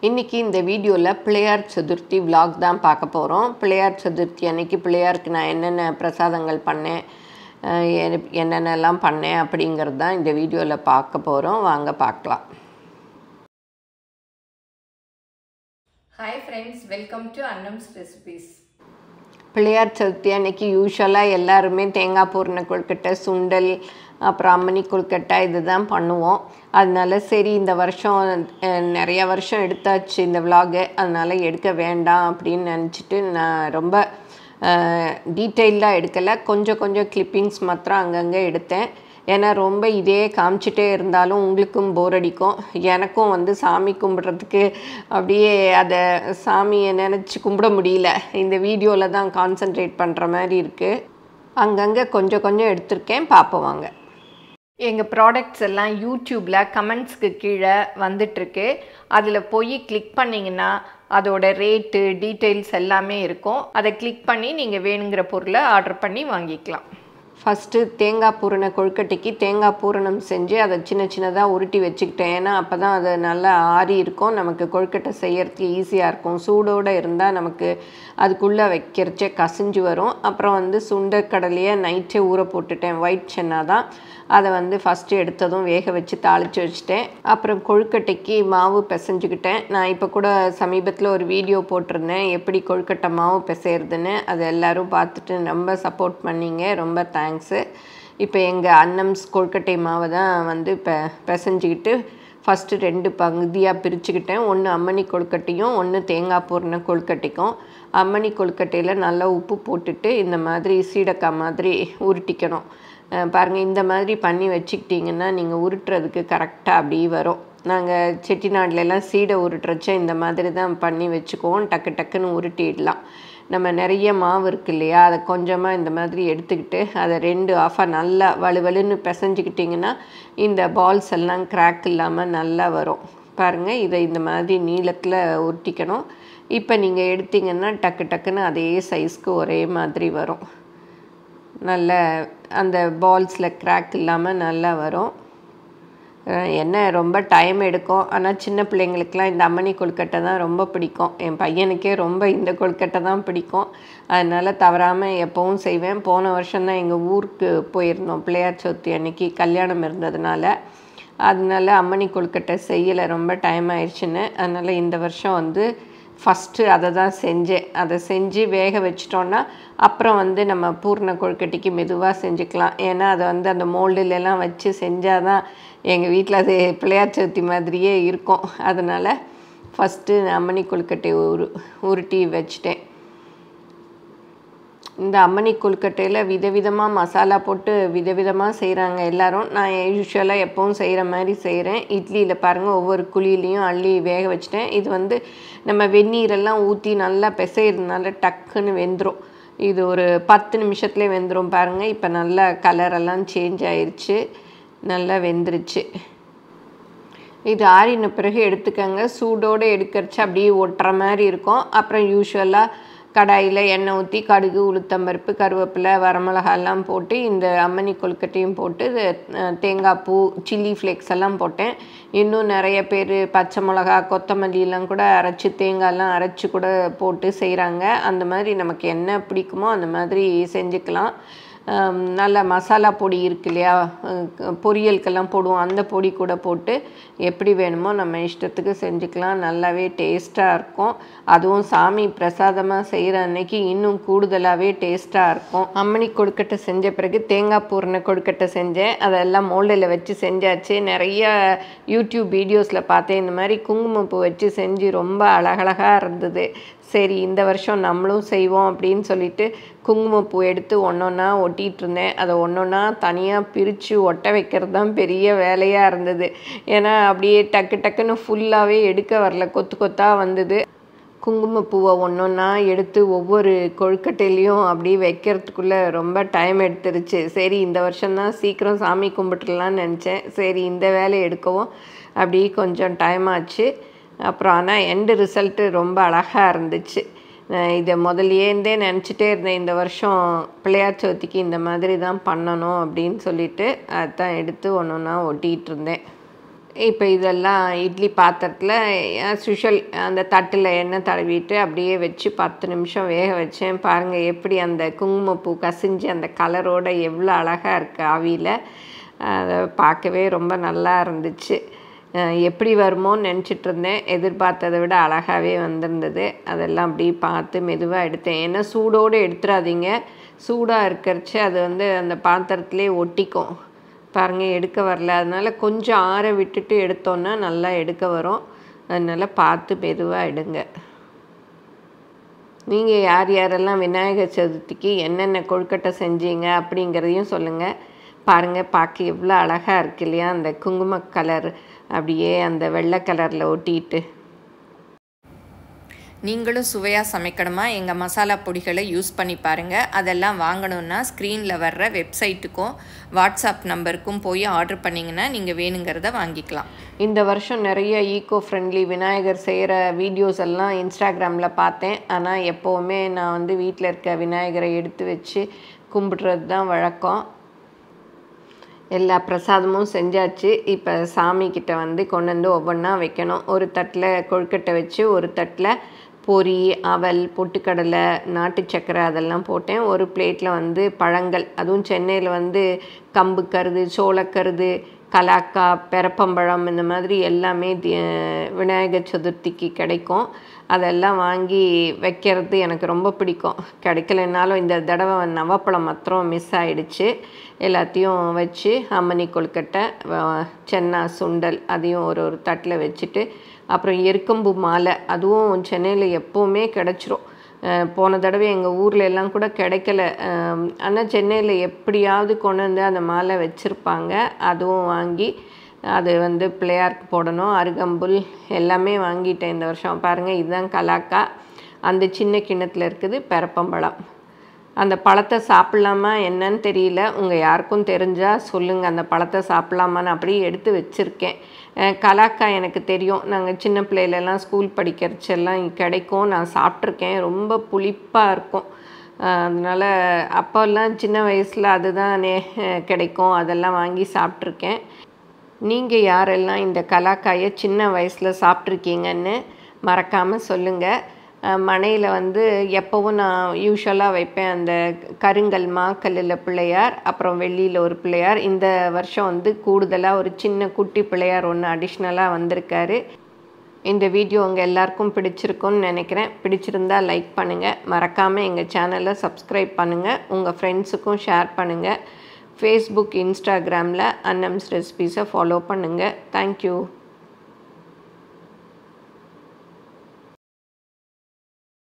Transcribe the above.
இன்றைக்கி இந்த வீடியோவில் பிள்ளையார் சதுர்த்தி vlog தான் பார்க்க போகிறோம். பிள்ளையார் சதுர்த்தி அன்னைக்கு பிள்ளையாருக்கு நான் என்னென்ன பிரசாதங்கள் பண்ணேன், என்னென்னலாம் பண்ணேன் அப்படிங்கிறது தான் இந்த வீடியோவில் பார்க்க போகிறோம். வாங்க பார்க்கலாம். Hi friends, welcome to Annam's recipes. Pillaiyar Chaturthi அன்னைக்கு யூஸ்வலாக எல்லாருமே தேங்காய் பூரண கொழுக்கட்டை, சுண்டல், அப்புறம் அம்மணி கொழுக்கட்டை இது தான் பண்ணுவோம். அதனால சரி இந்த வருஷம் நிறைய வருஷம் எடுத்தாச்சு இந்த விலாகு, அதனால் எடுக்க வேண்டாம் அப்படின்னு நினச்சிட்டு நான் ரொம்ப டீட்டெயில்டாக எடுக்கலை. கொஞ்சம் கிளிப்பிங்ஸ் மாத்திரம் அங்கங்கே எடுத்தேன். ஏன்னா ரொம்ப இதே காமிச்சிட்டே இருந்தாலும் உங்களுக்கும் போர் அடிக்கும், எனக்கும் சாமி கும்பிட்றதுக்கு அப்படியே அதை சாமியை நினச்சி கும்பிட முடியல. இந்த வீடியோவில் தான் கான்சன்ட்ரேட் பண்ணுற மாதிரி இருக்குது. அங்கங்கே கொஞ்சம் எடுத்திருக்கேன், பார்ப்போம் வாங்க. எங்கள் ப்ராடக்ட்ஸ் எல்லாம் யூடியூப்பில் கமெண்ட்ஸ்க்கு கீழே வந்துட்டுருக்கு. அதில் போய் கிளிக் பண்ணிங்கன்னா அதோட ரேட்டு டீட்டெயில்ஸ் எல்லாமே இருக்கும். அதை கிளிக் பண்ணி நீங்கள் வேணுங்கிற பொருளை ஆர்டர் பண்ணி வாங்கிக்கலாம். ஃபஸ்ட்டு தேங்காய் பூரண கொழுக்கட்டைக்கு தேங்காய் பூரணம் செஞ்சு அதை சின்னதாக உருட்டி வச்சுக்கிட்டேன். ஏன்னா அப்போ தான் அது நல்லா ஆறி இருக்கும், நமக்கு கொழுக்கட்டை செய்யறதுக்கு ஈஸியாக இருக்கும். சூடோடு இருந்தால் நமக்கு அதுக்குள்ளே வைக்கிறச்சே கசிஞ்சு வரும். அப்புறம் சுண்டக்கடலையை நைட்டே ஊற போட்டுட்டேன், ஒயிட் சென்னா தான். அதை ஃபஸ்ட்டு எடுத்ததும் வேக வச்சு தாளித்து வச்சுட்டேன். அப்புறம் கொழுக்கட்டைக்கு மாவு பிசைஞ்சுக்கிட்டேன். நான் இப்போ கூட சமீபத்தில் ஒரு வீடியோ போட்டிருந்தேன் எப்படி கொழுக்கட்டை மாவு பிசைறதுன்னு. அதை எல்லோரும் பார்த்துட்டு ரொம்ப சப்போர்ட் பண்ணிங்க, ரொம்ப தேங்க்ஸு. இப்போ எங்கள் அன்னம்ஸ் கொழுக்கட்டை மாவை தான் பிசைஞ்சிக்கிட்டு ஃபஸ்ட்டு 2 பகுதியாக பிரிச்சுக்கிட்டேன். ஒன்று அம்மணி கொழுக்கட்டையும் ஒன்று தேங்காய் பூரண கொழுக்கட்டைக்கும். அம்மணி கொழுக்கட்டையில் நல்லா உப்பு போட்டுட்டு இந்த மாதிரி சீடக்காய் மாதிரி உருட்டிக்கணும். பாருங்கள், இந்த மாதிரி பண்ணி வச்சுக்கிட்டிங்கன்னா நீங்கள் உருட்டுறதுக்கு கரெக்டாக அப்படி வரும். நாங்கள் செட்டிநாடுலலாம் சீடை உருட்டுறச்ச இந்த மாதிரி தான் பண்ணி வச்சுக்குவோம், டக்குன்னு உருட்டிடலாம். நம்ம நிறைய மாவு இருக்குது இல்லையா, அதை கொஞ்சமாக இந்த மாதிரி எடுத்துக்கிட்டு அதை 2 ஆஃபாக நல்லா வலுவலுன்னு பிசைஞ்சிக்கிட்டிங்கன்னா இந்த பால்ஸ் எல்லாம் கிராக் இல்லாமல் நல்லா வரும். பாருங்கள், இதை இந்த மாதிரி நீளத்தில் உருட்டிக்கணும். இப்போ நீங்கள் எடுத்திங்கன்னா டக்குன்னு அதே சைஸ்க்கு ஒரே மாதிரி வரும். நல்ல அந்த பால்ஸில் கிராக் இல்லாமல் நல்லா வரும். என்ன ரொம்ப டைம் எடுக்கும், ஆனால் சின்ன பிள்ளைங்களுக்கெலாம் இந்த அம்மணி கொழுக்கட்டை தான் ரொம்ப பிடிக்கும். என் பையனுக்கே ரொம்ப இந்த கொழுக்கட்டை தான் பிடிக்கும். அதனால் தவறாமல் எப்போவும் செய்வேன். போன வருஷம்தான் எங்கள் ஊருக்கு போயிருந்தோம் பிள்ளையார் சதுர்த்தி அன்னைக்கு, கல்யாணம் இருந்ததுனால. அதனால அம்மணி கொழுக்கட்டை செய்யலை, ரொம்ப டைம் ஆயிடுச்சுன்னு. அதனால் இந்த வருஷம் ஃபஸ்ட்டு அதை தான் செஞ்சேன். அதை செஞ்சு வேக வச்சிட்டோன்னா அப்புறம் நம்ம பூர்ண கொழுக்கட்டைக்கு மெதுவாக செஞ்சுக்கலாம். ஏன்னா அதை அந்த மோல்டுலலாம் வச்சு செஞ்சால் தான் எங்கள் வீட்டில் அது பிள்ளையார் சதுர்த்தி மாதிரியே இருக்கும். அதனால் ஃபஸ்ட்டு அம்மணி கொழுக்கட்டை உருட்டி வச்சிட்டேன். இந்த அம்மணி கொழுக்கட்டையில் விதவிதமாக மசாலா போட்டு விதவிதமாக செய்கிறாங்க எல்லோரும். நான் யூஸ்வலாக எப்போவும் செய்கிற மாதிரி செய்கிறேன். இட்லியில் பாருங்கள், ஒவ்வொரு குழியிலையும் அள்ளி வேக வச்சிட்டேன். இது நம்ம வெந்நீரெல்லாம் ஊற்றி நல்லா பிசைறதுனால டக்குன்னு வெந்துடும். இது ஒரு 10 நிமிஷத்துலேயே வெந்துடும். பாருங்கள், இப்போ நல்லா கலரெல்லாம் சேஞ்ச் ஆயிடுச்சு, நல்லா வெந்துருச்சு. இது ஆறின பிறகு எடுத்துக்கங்க. சூடோடு எடுக்கிறச்சு அப்படியே ஒட்டுற மாதிரி இருக்கும். அப்புறம் யூஸ்வலாக கடாயில் எண்ணெய் ஊற்றி கடுகு, உளுத்தம்பருப்பு, கருவேப்பிலை, வரமிளகாலாம் போட்டு இந்த அம்மணி கொழுக்கட்டையும் போட்டு தேங்காய் பூ, சில்லி ஃப்ளேக்ஸ் எல்லாம் போட்டேன். இன்னும் நிறைய பேர் பச்சை மிளகா, கொத்தமல்லிலாம் கூட அரைச்சி, தேங்காயெலாம் அரைச்சி கூட போட்டு செய்கிறாங்க. அந்த மாதிரி நமக்கு என்ன பிடிக்குமோ அந்த மாதிரி செஞ்சுக்கலாம். நல்ல மசாலா பொடி இருக்கு இல்லையா, பொரியலுக்கெல்லாம் போடுவோம், அந்த பொடி கூட போட்டு எப்படி வேணுமோ நம்ம இஷ்டத்துக்கு செஞ்சுக்கலாம். நல்லாவே டேஸ்ட்டாக இருக்கும். அதுவும் சாமி பிரசாதமாக செய்கிற அன்னைக்கு இன்னும் கூடுதலாகவே டேஸ்ட்டாக இருக்கும். அம்மணி கொழுக்கட்டை செஞ்ச பிறகு தேங்காய் பூரண கொழுக்கட்டை செஞ்சேன். அதெல்லாம் மோல்டில் வச்சு செஞ்சாச்சு. நிறைய யூடியூப் வீடியோஸில் பார்த்தேன், இந்த மாதிரி குங்குமப்பூ வச்சு செஞ்சு ரொம்ப அழகழகாக இருந்தது. சரி இந்த வருஷம் நம்மளும் செய்வோம் அப்படின்னு சொல்லிட்டு குங்குமப்பூ எடுத்து ஒன்றொன்னா ஒட்டிகிட்டு இருந்தேன். அதை ஒன்றொன்னா தனியாக பிரித்து ஒட்ட வைக்கிறது தான் பெரிய வேலையாக இருந்தது. ஏன்னா அப்படியே டக்குன்னு ஃபுல்லாகவே எடுக்க வரல, கொத்தாக வந்தது. குங்குமப்பூவை ஒன்றொன்னா எடுத்து ஒவ்வொரு கொழுக்கட்டையிலையும் அப்படியே வைக்கிறதுக்குள்ளே ரொம்ப டைம் எடுத்துருச்சு. சரி இந்த வருஷம்தான் சீக்கிரம் சாமி கும்பிட்டுலான்னு நினச்சேன். சரி இந்த வேலையை எடுக்கவும் அப்படி கொஞ்சம் டைம் ஆச்சு. அப்புறம் ஆனால் எண்டு ரிசல்ட்டு ரொம்ப அழகாக இருந்துச்சு. இதை முதல்லேருந்தே நினச்சிட்டே இருந்தேன், இந்த வருஷம் பிள்ளையார் சதுர்த்திக்கு இந்த மாதிரி தான் பண்ணணும் அப்படின்னு சொல்லிட்டு அதான் எடுத்து ஒன்றா ஒட்டிகிட்டு இருந்தேன். இப்போ இதெல்லாம் இட்லி பாத்திரத்தில் சுஷல் அந்த தட்டில் எண்ணெய் தடவிட்டு அப்படியே வச்சு 10 நிமிஷம் வேக வச்சேன். பாருங்கள் எப்படி அந்த குங்குமப்பூ கசிஞ்சு அந்த கலரோடு எவ்வளோ அழகாக இருக்குது ஆவியில். அதை பார்க்கவே ரொம்ப நல்லா இருந்துச்சு. எப்படி வருமோன்னு நினச்சிட்டு இருந்தேன். எதிர்பார்த்ததை விட அழகாகவே வந்திருந்தது. அதெல்லாம் அப்படியே பார்த்து மெதுவாக எடுத்தேன். ஏன்னா சூடோடு எடுத்துடாதீங்க. சூடாக இருக்கிறச்சு அது வந்து அந்த பாத்திரத்துலேயே ஒட்டிக்கும். பாருங்கள் எடுக்க வரல. அதனால் கொஞ்சம் ஆற விட்டுட்டு எடுத்தோன்னா நல்லா எடுக்க வரும். அதனால் பார்த்து மெதுவாக எடுங்க. நீங்கள் யார் யாரெல்லாம் விநாயகர் சதுர்த்திக்கு என்னென்ன கொழுக்கட்டை செஞ்சீங்க அப்படிங்கிறதையும் சொல்லுங்கள். பாருங்கள் பார்க்க எவ்வளோ அழகாக இருக்கு இல்லையா, அந்த குங்கும கலர் அப்படியே அந்த வெள்ளை கலரில் ஒட்டிட்டு. நீங்களும் சுவையாக சமைக்கணுமா எங்கள் மசாலா பொடிகளை யூஸ் பண்ணி பாருங்கள். அதெல்லாம் வாங்கணுன்னா ஸ்க்ரீனில் வர்ற வெப்சைட்டுக்கும் வாட்ஸ்அப் நம்பருக்கும் போய் ஆர்டர் பண்ணிங்கன்னா நீங்கள் வேணுங்கிறத வாங்கிக்கலாம். இந்த வருஷம் நிறைய ஈகோ ஃப்ரெண்ட்லி விநாயகர் செய்கிற வீடியோஸ் எல்லாம் இன்ஸ்டாகிராமில் பார்த்தேன். ஆனால் எப்போவுமே நான் வந்து வீட்டில் இருக்க விநாயகரை எடுத்து வச்சு கும்பிட்றது தான் வழக்கம். எல்லா பிரசாதமும் செஞ்சாச்சு. இப்போ சாமிக்கிட்ட வந்து கொண்டு வந்து ஒவ்வொன்றா வைக்கணும். ஒரு தட்டில் கொழுக்கட்டை வச்சு, ஒரு தட்டில் பொரி, அவல், பொட்டுக்கடலை, நாட்டு சக்கரை அதெல்லாம் போட்டேன். ஒரு பிளேட்டில் வந்து பழங்கள், அதுவும் சென்னையில் வந்து கம்பு கருது, சோளக்கருது, கலாக்கா, பெரப்பம்பழம் இந்த மாதிரி எல்லாமே விநாயகர் சதுர்த்திக்கு கிடைக்கும். அதெல்லாம் வாங்கி வைக்கிறது எனக்கு ரொம்ப பிடிக்கும். கிடைக்கலனாலும் இந்த தடவை நவப்பழம் மாத்திரம் மிஸ் ஆகிடுச்சு. எல்லாத்தையும் வச்சு அம்மணி கொழுக்கட்டை, சென்னா சுண்டல் அதையும் ஒரு ஒரு தட்டில் வச்சுட்டு, அப்புறம் எருக்கம்பூ மாலை அதுவும் சென்னையில் எப்போவுமே கிடச்சிரும். போன தடவை எங்கள் ஊரில் எல்லாம் கூட கிடைக்கல. ஆனால் சென்னையில் எப்படியாவது கொண்டு வந்து அந்த மாலை வச்சுருப்பாங்க. அதுவும் வாங்கி அது வந்து பிள்ளையாருக்கு போடணும். அருகம்புல் எல்லாமே வாங்கிட்டேன் இந்த வருஷம். பாருங்கள் இதுதான் கலாக்கா. அந்த சின்ன கிண்ணத்தில் இருக்குது பெரப்பம்பழம். அந்த பழத்தை சாப்பிட்லாமா என்னன்னு தெரியல. உங்கள் யாருக்கும் தெரிஞ்சால் சொல்லுங்கள். அந்த பழத்தை சாப்பிட்லாமான்னு அப்படியே எடுத்து வச்சுருக்கேன். கலாக்கா எனக்கு தெரியும். நாங்கள் சின்ன பிள்ளையிலலாம் ஸ்கூல் படிக்கிறச்செல்லாம் கிடைக்கும். நான் சாப்பிட்ருக்கேன். ரொம்ப புளிப்பாக இருக்கும். அதனால் அப்போல்லாம் சின்ன வயசில் அதுதான் கிடைக்கும். அதெல்லாம் வாங்கி சாப்பிட்ருக்கேன். நீங்கள் யாரெல்லாம் இந்த கலாக்காயை சின்ன வயசில் சாப்பிட்ருக்கீங்கன்னு மறக்காமல் சொல்லுங்கள். மனையில் வந்து எப்போவும் நான் யூஸ்வலாக வைப்பேன் அந்த கருங்கல் மாக்கல்லில் பிள்ளையார், அப்புறம் வெள்ளியில் ஒரு பிள்ளையார். இந்த வருஷம் வந்து கூடுதலாக ஒரு சின்ன குட்டி பிள்ளையார் ஒன்று அடிஷ்னலாக வந்திருக்காரு. இந்த வீடியோ உங்கள் எல்லாருக்கும் பிடிச்சிருக்குன்னு நினைக்கிறேன். பிடிச்சிருந்தால் லைக் பண்ணுங்கள். மறக்காமல் எங்கள் சேனலை சப்ஸ்கிரைப் பண்ணுங்கள். உங்கள் ஃப்ரெண்ட்ஸுக்கும் ஷேர் பண்ணுங்கள். ஃபேஸ்புக், இன்ஸ்டாகிராமில் அன்னம்ஸ் ரெசிபீஸை ஃபாலோ பண்ணுங்கள். தேங்க்யூ.